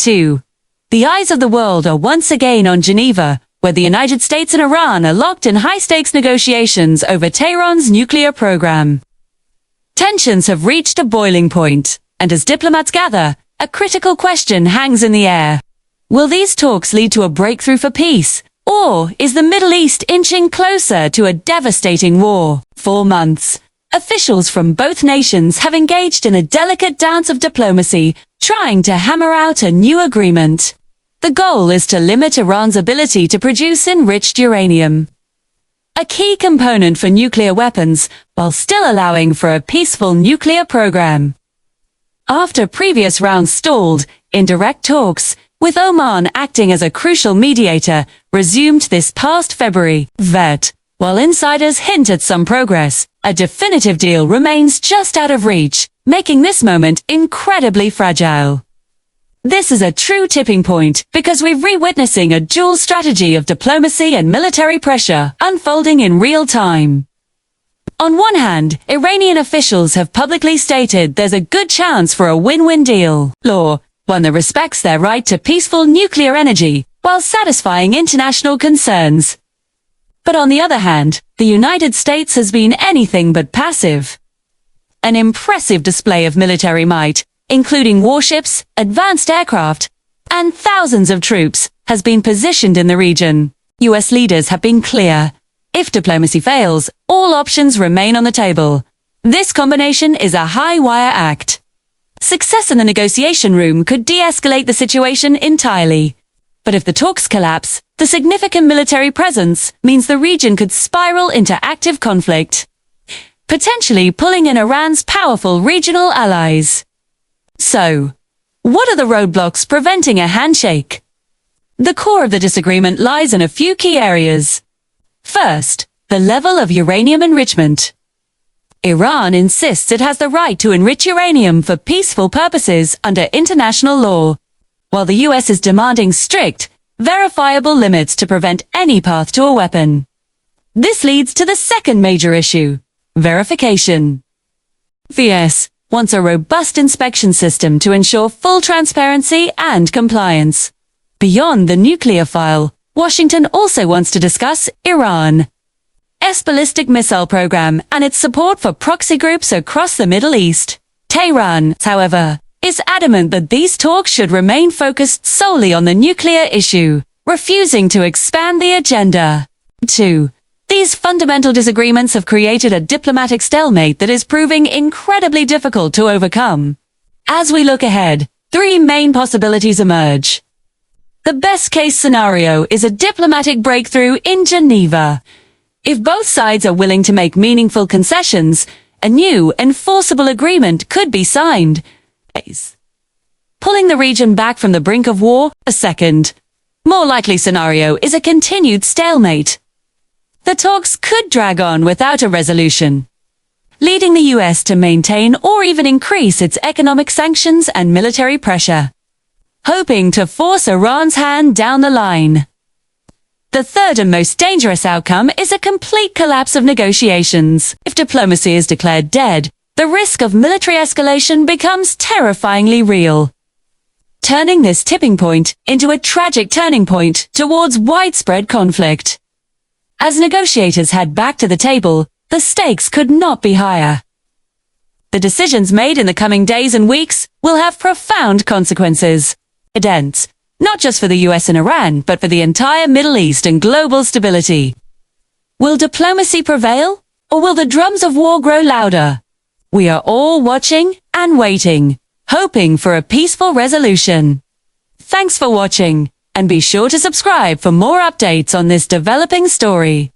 2022. The eyes of the world are once again on Geneva, where the United States and Iran are locked in high-stakes negotiations over Tehran's nuclear program. Tensions have reached a boiling point, and as diplomats gather, a critical question hangs in the air. Will these talks lead to a breakthrough for peace, or is the Middle East inching closer to a devastating war? For months, officials from both nations have engaged in a delicate dance of diplomacy, trying to hammer out a new agreement. The goal is to limit Iran's ability to produce enriched uranium, a key component for nuclear weapons, while still allowing for a peaceful nuclear program. After previous rounds stalled, indirect talks, with Oman acting as a crucial mediator, resumed this past February. While insiders hint at some progress, a definitive deal remains just out of reach, making this moment incredibly fragile. This is a true tipping point, because we're re-witnessing a dual strategy of diplomacy and military pressure unfolding in real time. On one hand, Iranian officials have publicly stated there's a good chance for a win-win deal, one that respects their right to peaceful nuclear energy, while satisfying international concerns. But on the other hand, the United States has been anything but passive. An impressive display of military might, including warships, advanced aircraft, and thousands of troops, has been positioned in the region. US leaders have been clear. If diplomacy fails, all options remain on the table. This combination is a high-wire act. Success in the negotiation room could de-escalate the situation entirely. But if the talks collapse, the significant military presence means the region could spiral into active conflict, potentially pulling in Iran's powerful regional allies. So, what are the roadblocks preventing a handshake? The core of the disagreement lies in a few key areas. First, the level of uranium enrichment. Iran insists it has the right to enrich uranium for peaceful purposes under international law, while the US is demanding strict, verifiable limits to prevent any path to a weapon. This leads to the second major issue: verification. VS wants a robust inspection system to ensure full transparency and compliance. Beyond the nuclear file, Washington also wants to discuss Iran's ballistic missile program and its support for proxy groups across the Middle East. Tehran, however, is adamant that these talks should remain focused solely on the nuclear issue, refusing to expand the agenda. 2. These fundamental disagreements have created a diplomatic stalemate that is proving incredibly difficult to overcome. As we look ahead, three main possibilities emerge. The best-case scenario is a diplomatic breakthrough in Geneva. If both sides are willing to make meaningful concessions, a new, enforceable agreement could be signed, pulling the region back from the brink of war. A second, more likely scenario is a continued stalemate. The talks could drag on without a resolution, leading the US to maintain or even increase its economic sanctions and military pressure, hoping to force Iran's hand down the line. The third and most dangerous outcome is a complete collapse of negotiations. If diplomacy is declared dead, the risk of military escalation becomes terrifyingly real, turning this tipping point into a tragic turning point towards widespread conflict. As negotiators head back to the table, the stakes could not be higher. The decisions made in the coming days and weeks will have profound consequences. Not just for the US and Iran, but for the entire Middle East and global stability. Will diplomacy prevail, or will the drums of war grow louder? We are all watching and waiting, hoping for a peaceful resolution. Thanks for watching, and be sure to subscribe for more updates on this developing story.